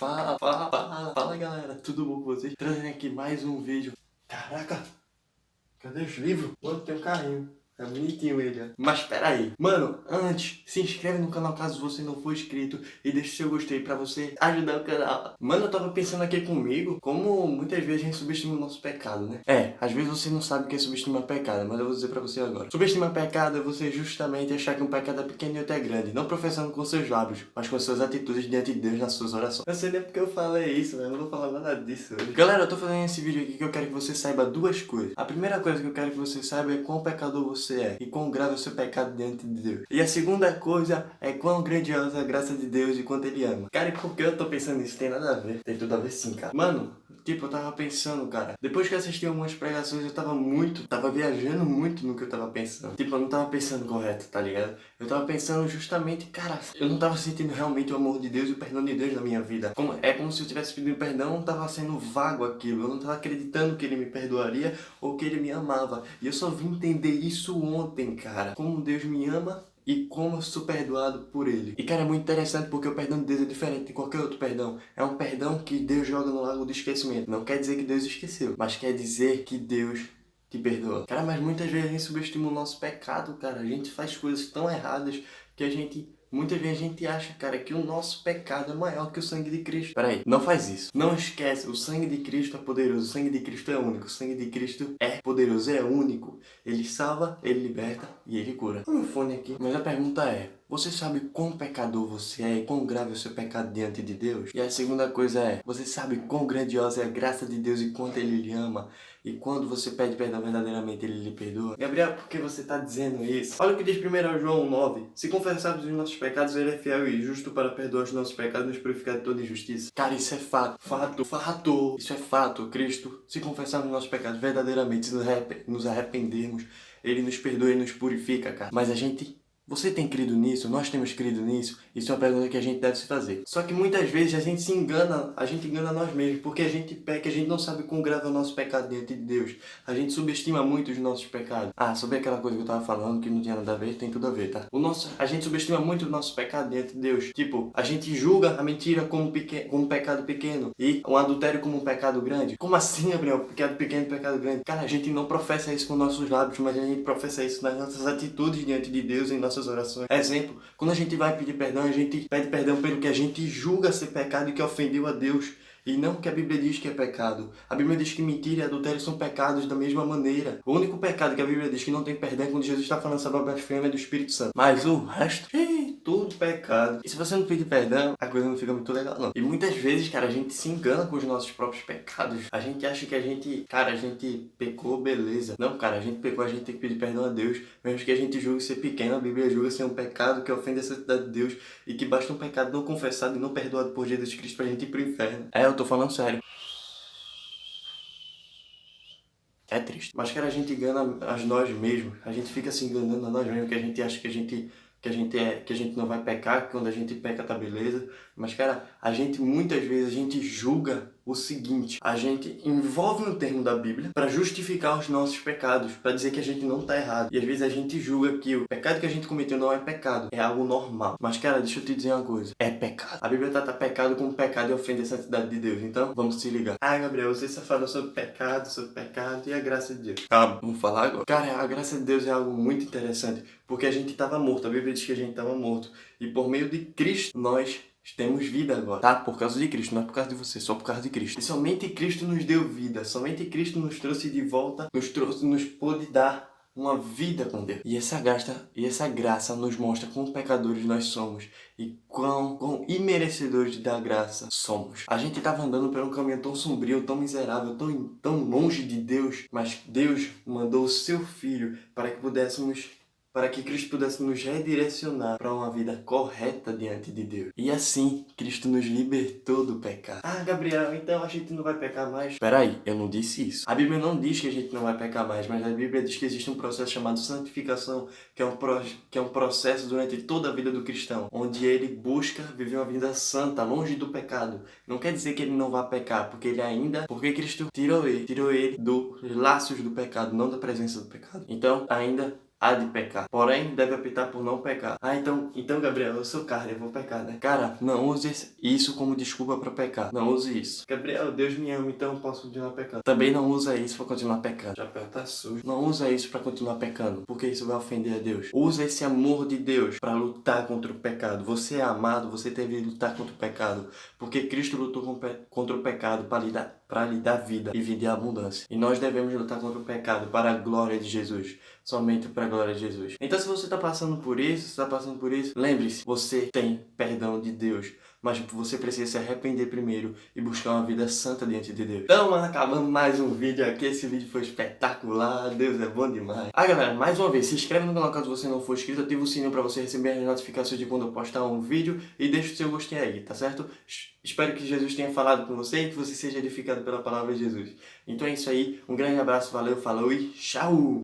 Fala galera, tudo bom com vocês? Trazendo aqui mais um vídeo. Caraca, cadê os livros? Mano, tem um carrinho. É bonitinho ele, ó. Mas pera aí. Mano, antes, se inscreve no canal caso você não for inscrito e deixa seu gostei pra você ajudar o canal. Mano, eu tava pensando aqui comigo, como muitas vezes a gente subestima o nosso pecado, né? Às vezes você não sabe o que é subestimar pecado, mas eu vou dizer pra você agora. Subestimar pecado é você justamente achar que um pecado é pequeno e outro é grande, não professando com seus lábios, mas com suas atitudes diante de Deus nas suas orações. Eu sei nem porque eu falei isso, né? Eu não vou falar nada disso hoje. Galera, eu tô fazendo esse vídeo aqui que eu quero que você saiba duas coisas. A primeira coisa que eu quero que você saiba é quão pecador você é e quão grave é o seu pecado diante de Deus. E a segunda coisa é quão grandiosa é a graça de Deus e quanto Ele ama. Cara, e por que eu tô pensando nisso? Tem nada a ver. Tem tudo a ver sim, cara. Mano, tipo, eu tava pensando, cara. Depois que eu assisti algumas pregações, eu tava viajando muito no que eu tava pensando. Tipo, eu não tava pensando correto, tá ligado? Eu tava pensando justamente, cara, eu não tava sentindo realmente o amor de Deus e o perdão de Deus na minha vida. É como se eu tivesse pedido perdão, não tava sendo vago aquilo. Eu não tava acreditando que Ele me perdoaria ou que Ele me amava. E eu só vim entender isso ontem, cara. Como Deus me ama e como eu sou perdoado por Ele. E cara, é muito interessante porque o perdão de Deus é diferente de qualquer outro perdão. É um perdão que Deus joga no lago do esquecimento. Não quer dizer que Deus esqueceu, mas quer dizer que Deus te perdoa. Cara, mas muitas vezes a gente subestima o nosso pecado, cara. A gente faz coisas tão erradas que muitas vezes a gente acha, cara, que o nosso pecado é maior que o sangue de Cristo. Peraí, não faz isso. Não esquece, o sangue de Cristo é poderoso. O sangue de Cristo é único. O sangue de Cristo é poderoso, é único. Ele salva, ele liberta e ele cura. O meu fone aqui. Mas a pergunta é, você sabe quão pecador você é e quão grave é o seu pecado diante de Deus? E a segunda coisa é, você sabe quão grandiosa é a graça de Deus e quanto Ele lhe ama? E quando você pede perdão verdadeiramente, Ele lhe perdoa? Gabriel, por que você está dizendo isso? Olha o que diz 1 João 9. Se confessarmos os nossos pecados, Ele é fiel e justo para perdoar os nossos pecados e nos purificar de toda injustiça. Cara, isso é fato. Fato. Isso é fato. Cristo, se confessarmos os nossos pecados verdadeiramente, se nos arrependermos, Ele nos perdoa e nos purifica, cara. Mas você tem crido nisso? Nós temos crido nisso? Isso é uma pergunta que a gente deve se fazer. Só que muitas vezes a gente engana nós mesmos, porque a gente peca, a gente não sabe quão grave é o nosso pecado diante de Deus. A gente subestima muito os nossos pecados. Sobre aquela coisa que eu tava falando, que não tinha nada a ver, tem tudo a ver, tá? A gente subestima muito o nosso pecado diante de Deus. Tipo, a gente julga a mentira como um pecado pequeno e um adultério como um pecado grande. Como assim, Gabriel? Pecado pequeno, pecado grande? Cara, a gente não professa isso com nossos lábios, mas a gente professa isso nas nossas atitudes diante de Deus, em nossas orações. Exemplo, quando a gente vai pedir perdão, a gente pede perdão pelo que a gente julga ser pecado e que ofendeu a Deus. E não que a Bíblia diz que é pecado. A Bíblia diz que mentira e adultério são pecados da mesma maneira. O único pecado que a Bíblia diz que não tem perdão é quando Jesus está falando sobre a blasfêmia do Espírito Santo. Mas o resto, tudo pecado. E se você não pedir perdão, a coisa não fica muito legal, não. E muitas vezes, cara, a gente se engana com os nossos próprios pecados. A gente acha que a gente pecou, beleza. Não, cara, a gente pecou, a gente tem que pedir perdão a Deus. Mesmo que a gente julgue ser pequeno, a Bíblia julga ser um pecado que ofende a santidade de Deus e que basta um pecado não confessado e não perdoado por Jesus Cristo pra gente ir pro inferno. Eu tô falando sério. É triste. Mas, cara, a gente engana a nós mesmos. A gente fica se enganando a nós mesmos, que a gente acha que a gente não vai pecar, que quando a gente peca tá beleza. Mas, cara, muitas vezes a gente julga o seguinte: a gente envolve um termo da Bíblia para justificar os nossos pecados, para dizer que a gente não tá errado. E às vezes a gente julga que o pecado que a gente cometeu não é pecado, é algo normal. Mas, cara, deixa eu te dizer uma coisa: é pecado. A Bíblia trata pecado como pecado e ofende a santidade de Deus. Então, vamos se ligar. Gabriel, você só falou sobre pecado e a graça de Deus. Vamos falar agora? Cara, a graça de Deus é algo muito interessante, porque a gente estava morto. A Bíblia diz que a gente estava morto. E por meio de Cristo, nós temos vida agora, tá? Por causa de Cristo, não é por causa de você, só por causa de Cristo. E somente Cristo nos deu vida, somente Cristo nos trouxe de volta, nos pôde dar uma vida com Deus. E essa graça nos mostra quão pecadores nós somos e quão imerecedores da graça somos. A gente estava andando por um caminho tão sombrio, tão miserável, tão longe de Deus, mas Deus mandou o seu Filho para que Cristo pudesse nos redirecionar para uma vida correta diante de Deus. E assim, Cristo nos libertou do pecado. Gabriel, então a gente não vai pecar mais? Peraí, eu não disse isso. A Bíblia não diz que a gente não vai pecar mais, mas a Bíblia diz que existe um processo chamado santificação, que é um processo durante toda a vida do cristão, onde ele busca viver uma vida santa, longe do pecado. Não quer dizer que ele não vai pecar, porque Cristo tirou ele dos laços do pecado, não da presença do pecado. Então, ainda há de pecar. Porém, deve optar por não pecar. Ah, então Gabriel, eu sou carne, eu vou pecar, né? Cara, não use isso como desculpa pra pecar. Não use isso. Gabriel, Deus me ama, então eu posso continuar pecando. Também não usa isso pra continuar pecando. Já tá sujo. Não usa isso pra continuar pecando, porque isso vai ofender a Deus. Usa esse amor de Deus pra lutar contra o pecado. Você é amado, você deve lutar contra o pecado, porque Cristo lutou contra o pecado para lhe dar vida e vida em abundância. E nós devemos lutar contra o pecado para a glória de Jesus. Somente para a glória de Jesus. Então, se você está passando por isso, lembre-se, você tem perdão de Deus. Mas você precisa se arrepender primeiro e buscar uma vida santa diante de Deus. Então, mano, acabamos mais um vídeo aqui. Esse vídeo foi espetacular. Deus é bom demais. Ah, galera, mais uma vez, se inscreve no canal caso você não for inscrito. Ativa o sininho para você receber as notificações de quando eu postar um vídeo. E deixa o seu gostinho aí, tá certo? Espero que Jesus tenha falado com você e que você seja edificado pela palavra de Jesus. Então é isso aí. Um grande abraço, valeu, falou e tchau!